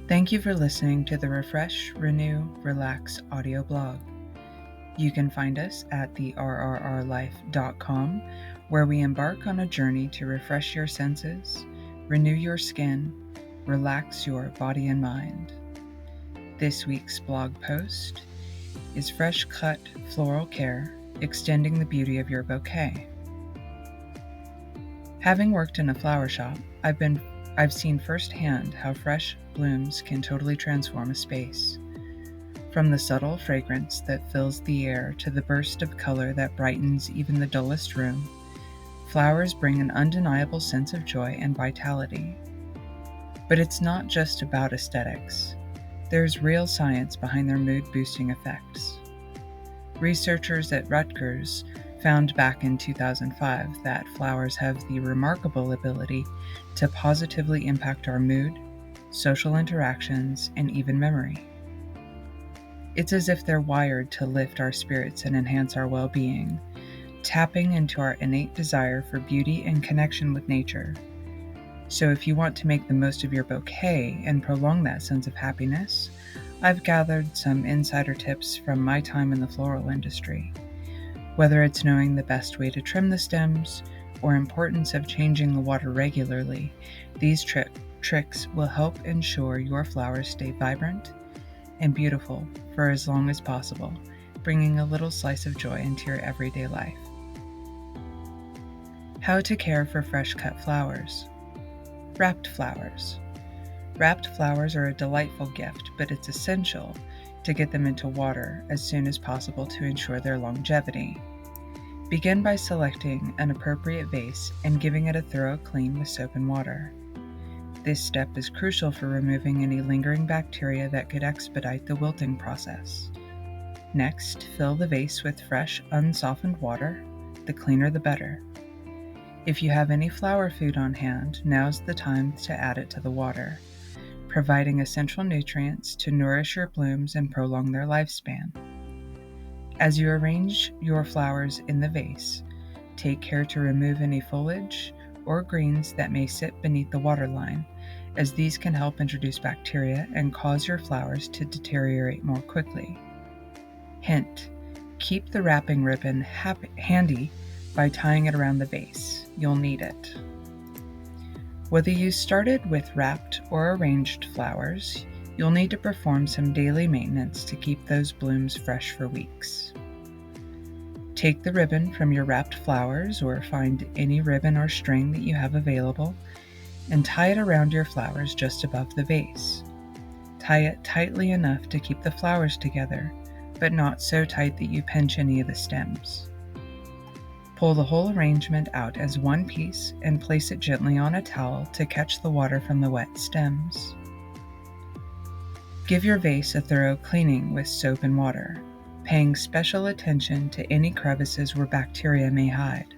Thank you for listening to the Refresh, Renew, Relax audio blog. You can find us at therrrlife.com, where we embark on a journey to refresh your senses, renew your skin, relax your body and mind. This week's blog post is Fresh Cut Floral Care, Extending the Beauty of Your Bouquet. Having worked in a flower shop, I've seen firsthand how fresh blooms can totally transform a space. From the subtle fragrance that fills the air to the burst of color that brightens even the dullest room, flowers bring an undeniable sense of joy and vitality. But it's not just about aesthetics. There's real science behind their mood-boosting effects. Researchers at Rutgers found back in 2005 that flowers have the remarkable ability to positively impact our mood, social interactions, and even memory. It's as if they're wired to lift our spirits and enhance our well-being, tapping into our innate desire for beauty and connection with nature. So if you want to make the most of your bouquet and prolong that sense of happiness, I've gathered some insider tips from my time in the floral industry. Whether it's knowing the best way to trim the stems or importance of changing the water regularly, these tricks will help ensure your flowers stay vibrant and beautiful for as long as possible, bringing a little slice of joy into your everyday life. How to care for fresh cut flowers. Wrapped flowers. Wrapped flowers are a delightful gift, but it's essential to get them into water as soon as possible to ensure their longevity. Begin by selecting an appropriate vase and giving it a thorough clean with soap and water. This step is crucial for removing any lingering bacteria that could expedite the wilting process. Next, fill the vase with fresh, unsoftened water. The cleaner the better. If you have any flower food on hand, now's the time to add it to the water, providing essential nutrients to nourish your blooms and prolong their lifespan. As you arrange your flowers in the vase, take care to remove any foliage or greens that may sit beneath the waterline, as these can help introduce bacteria and cause your flowers to deteriorate more quickly. Hint: keep the wrapping ribbon handy by tying it around the vase. You'll need it. Whether you started with wrapped or arranged flowers, you'll need to perform some daily maintenance to keep those blooms fresh for weeks. Take the ribbon from your wrapped flowers, or find any ribbon or string that you have available, and tie it around your flowers just above the vase. Tie it tightly enough to keep the flowers together, but not so tight that you pinch any of the stems. Pull the whole arrangement out as one piece and place it gently on a towel to catch the water from the wet stems. Give your vase a thorough cleaning with soap and water, paying special attention to any crevices where bacteria may hide.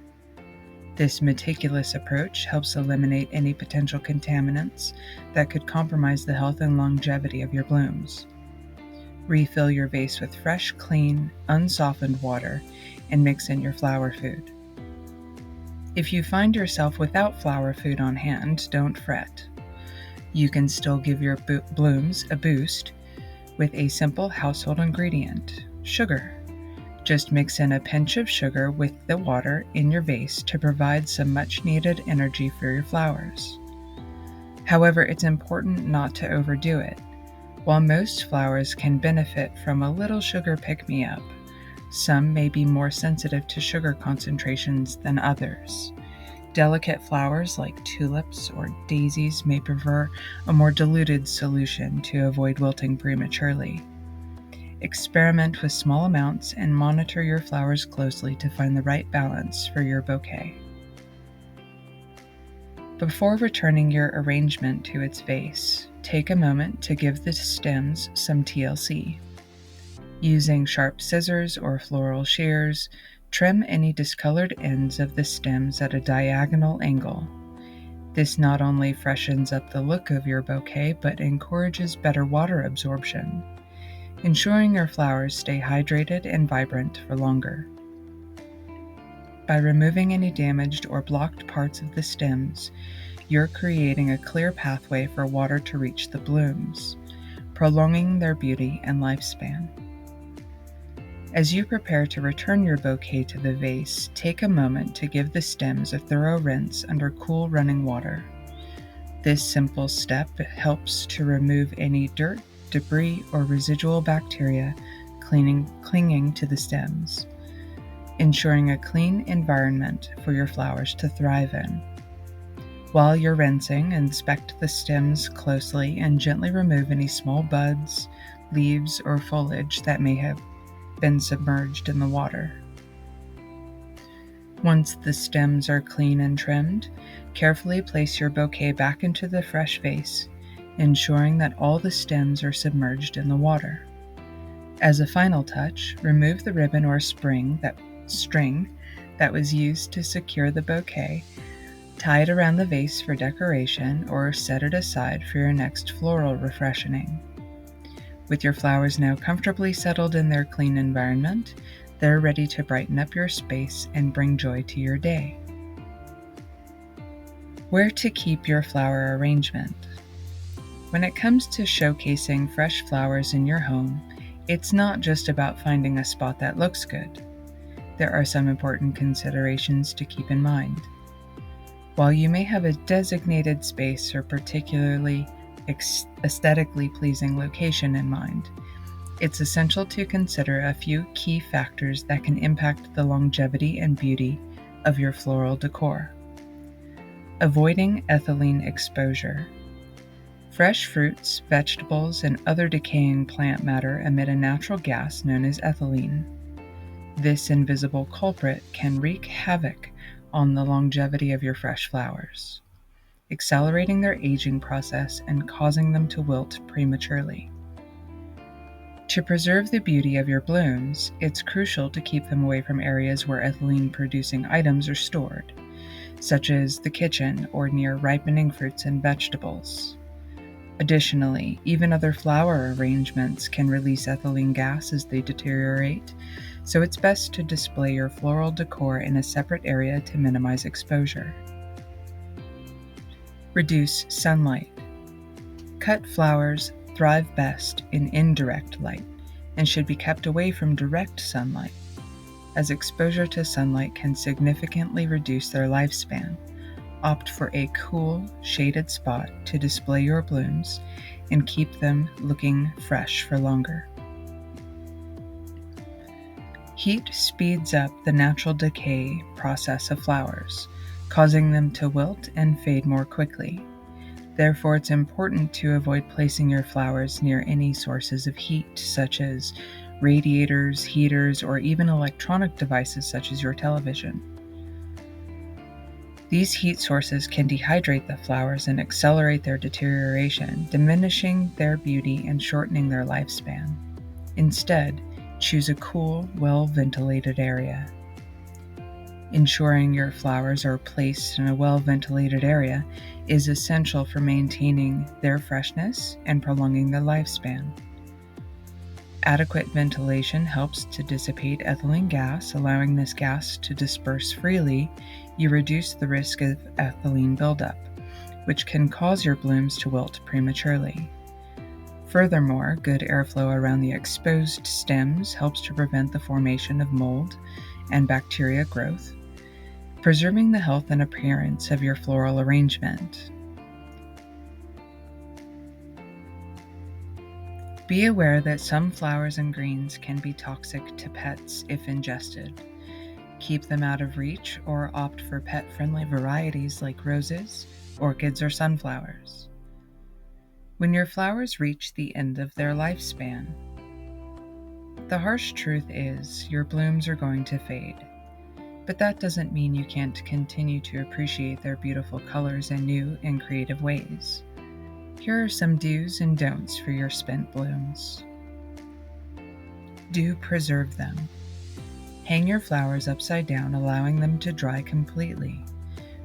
This meticulous approach helps eliminate any potential contaminants that could compromise the health and longevity of your blooms. Refill your vase with fresh, clean, unsoftened water and mix in your flower food. If you find yourself without flower food on hand, don't fret. You can still give your blooms a boost with a simple household ingredient: sugar. Just mix in a pinch of sugar with the water in your vase to provide some much-needed energy for your flowers. However, it's important not to overdo it. While most flowers can benefit from a little sugar pick-me-up, some may be more sensitive to sugar concentrations than others. Delicate flowers like tulips or daisies may prefer a more diluted solution to avoid wilting prematurely. Experiment with small amounts and monitor your flowers closely to find the right balance for your bouquet. Before returning your arrangement to its vase, take a moment to give the stems some TLC. Using sharp scissors or floral shears, trim any discolored ends of the stems at a diagonal angle. This not only freshens up the look of your bouquet, but encourages better water absorption, ensuring your flowers stay hydrated and vibrant for longer. By removing any damaged or blocked parts of the stems, you're creating a clear pathway for water to reach the blooms, prolonging their beauty and lifespan. As you prepare to return your bouquet to the vase, take a moment to give the stems a thorough rinse under cool running water. This simple step helps to remove any dirt, debris, or residual bacteria clinging to the stems, ensuring a clean environment for your flowers to thrive in. While you're rinsing, inspect the stems closely and gently remove any small buds, leaves, or foliage that may have been submerged in the water. Once the stems are clean and trimmed, carefully place your bouquet back into the fresh vase, ensuring that all the stems are submerged in the water. As a final touch, remove the ribbon or string that was used to secure the bouquet, tie it around the vase for decoration, or set it aside for your next floral refreshing. With your flowers now comfortably settled in their clean environment, they're ready to brighten up your space and bring joy to your day. Where to keep your flower arrangement? When it comes to showcasing fresh flowers in your home, it's not just about finding a spot that looks good. There are some important considerations to keep in mind. While you may have a designated space or particularly aesthetically pleasing location in mind, it's essential to consider a few key factors that can impact the longevity and beauty of your floral decor. Avoiding ethylene exposure. Fresh fruits, vegetables, and other decaying plant matter emit a natural gas known as ethylene. This invisible culprit can wreak havoc on the longevity of your fresh flowers, accelerating their aging process and causing them to wilt prematurely. To preserve the beauty of your blooms, it's crucial to keep them away from areas where ethylene-producing items are stored, such as the kitchen or near ripening fruits and vegetables. Additionally, even other flower arrangements can release ethylene gas as they deteriorate, so it's best to display your floral decor in a separate area to minimize exposure. Reduce sunlight. Cut flowers thrive best in indirect light and should be kept away from direct sunlight, as exposure to sunlight can significantly reduce their lifespan. Opt for a cool, shaded spot to display your blooms and keep them looking fresh for longer. Heat speeds up the natural decay process of flowers, causing them to wilt and fade more quickly. Therefore, it's important to avoid placing your flowers near any sources of heat, such as radiators, heaters, or even electronic devices such as your television. These heat sources can dehydrate the flowers and accelerate their deterioration, diminishing their beauty and shortening their lifespan. Instead, choose a cool, well-ventilated area. Ensuring your flowers are placed in a well-ventilated area is essential for maintaining their freshness and prolonging their lifespan. Adequate ventilation helps to dissipate ethylene gas, allowing this gas to disperse freely. You reduce the risk of ethylene buildup, which can cause your blooms to wilt prematurely. Furthermore, good airflow around the exposed stems helps to prevent the formation of mold and bacteria growth, preserving the health and appearance of your floral arrangement. Be aware that some flowers and greens can be toxic to pets if ingested. Keep them out of reach or opt for pet-friendly varieties like roses, orchids, or sunflowers. When your flowers reach the end of their lifespan, the harsh truth is your blooms are going to fade. But that doesn't mean you can't continue to appreciate their beautiful colors in new and creative ways. Here are some do's and don'ts for your spent blooms. Do preserve them. Hang your flowers upside down, allowing them to dry completely.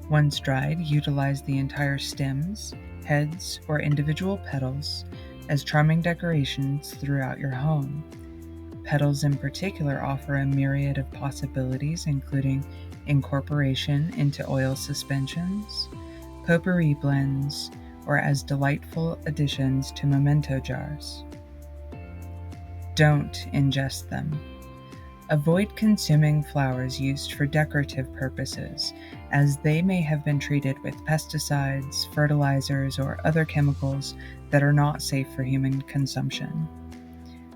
Once dried, utilize the entire stems, heads, or individual petals as charming decorations throughout your home. Petals in particular offer a myriad of possibilities, including incorporation into oil suspensions, potpourri blends, or as delightful additions to memento jars. Don't ingest them. Avoid consuming flowers used for decorative purposes, as they may have been treated with pesticides, fertilizers, or other chemicals that are not safe for human consumption.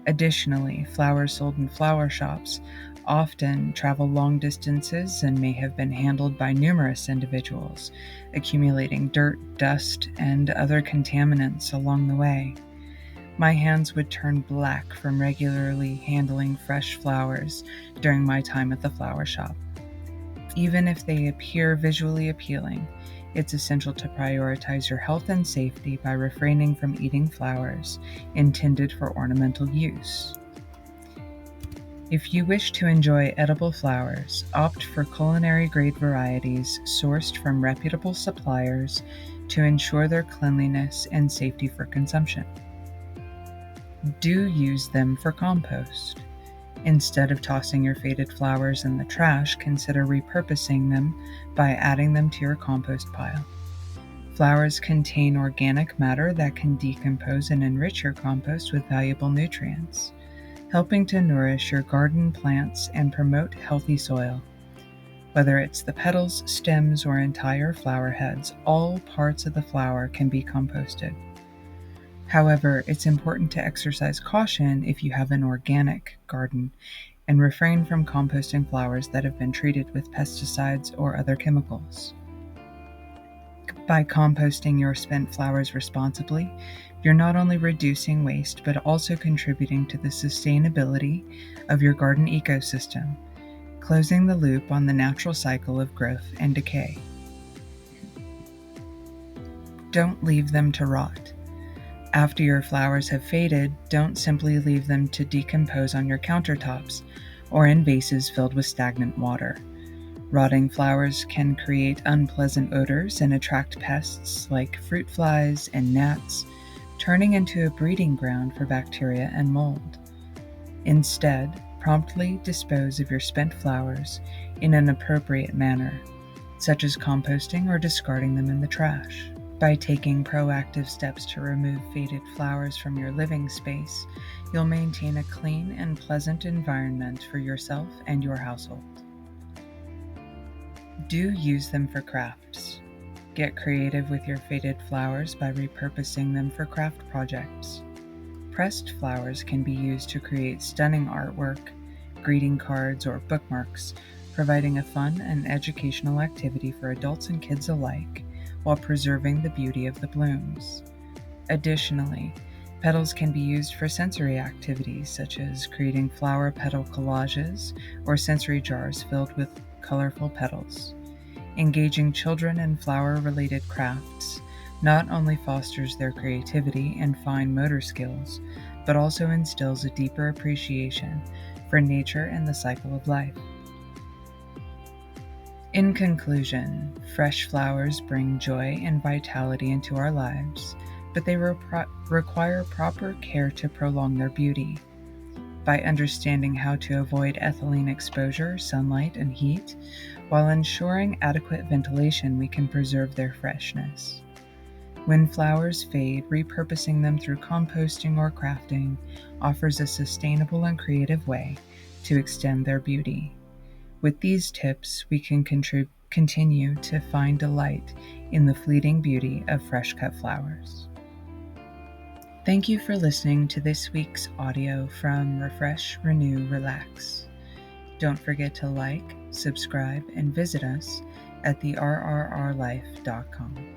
Additionally, flowers sold in flower shops often travel long distances and may have been handled by numerous individuals, accumulating dirt, dust, and other contaminants along the way. My hands would turn black from regularly handling fresh flowers during my time at the flower shop. Even if they appear visually appealing, it's essential to prioritize your health and safety by refraining from eating flowers intended for ornamental use. If you wish to enjoy edible flowers, opt for culinary-grade varieties sourced from reputable suppliers to ensure their cleanliness and safety for consumption. Do use them for compost. Instead of tossing your faded flowers in the trash, consider repurposing them by adding them to your compost pile. Flowers contain organic matter that can decompose and enrich your compost with valuable nutrients, helping to nourish your garden plants and promote healthy soil. Whether it's the petals, stems, or entire flower heads, all parts of the flower can be composted. However, it's important to exercise caution if you have an organic garden and refrain from composting flowers that have been treated with pesticides or other chemicals. By composting your spent flowers responsibly, you're not only reducing waste but also contributing to the sustainability of your garden ecosystem, closing the loop on the natural cycle of growth and decay. Don't leave them to rot. After your flowers have faded, don't simply leave them to decompose on your countertops or in vases filled with stagnant water. Rotting flowers can create unpleasant odors and attract pests like fruit flies and gnats, turning into a breeding ground for bacteria and mold. Instead, promptly dispose of your spent flowers in an appropriate manner, such as composting or discarding them in the trash. By taking proactive steps to remove faded flowers from your living space, you'll maintain a clean and pleasant environment for yourself and your household. Do use them for crafts. Get creative with your faded flowers by repurposing them for craft projects. Pressed flowers can be used to create stunning artwork, greeting cards, or bookmarks, providing a fun and educational activity for adults and kids alike, while preserving the beauty of the blooms. Additionally, petals can be used for sensory activities such as creating flower petal collages or sensory jars filled with colorful petals. Engaging children in flower-related crafts not only fosters their creativity and fine motor skills, but also instills a deeper appreciation for nature and the cycle of life. In conclusion, fresh flowers bring joy and vitality into our lives, but they require proper care to prolong their beauty. By understanding how to avoid ethylene exposure, sunlight, and heat, while ensuring adequate ventilation, we can preserve their freshness. When flowers fade, repurposing them through composting or crafting offers a sustainable and creative way to extend their beauty. With these tips, we can continue to find delight in the fleeting beauty of fresh-cut flowers. Thank you for listening to this week's audio from Refresh, Renew, Relax. Don't forget to like, subscribe, and visit us at therrrlife.com.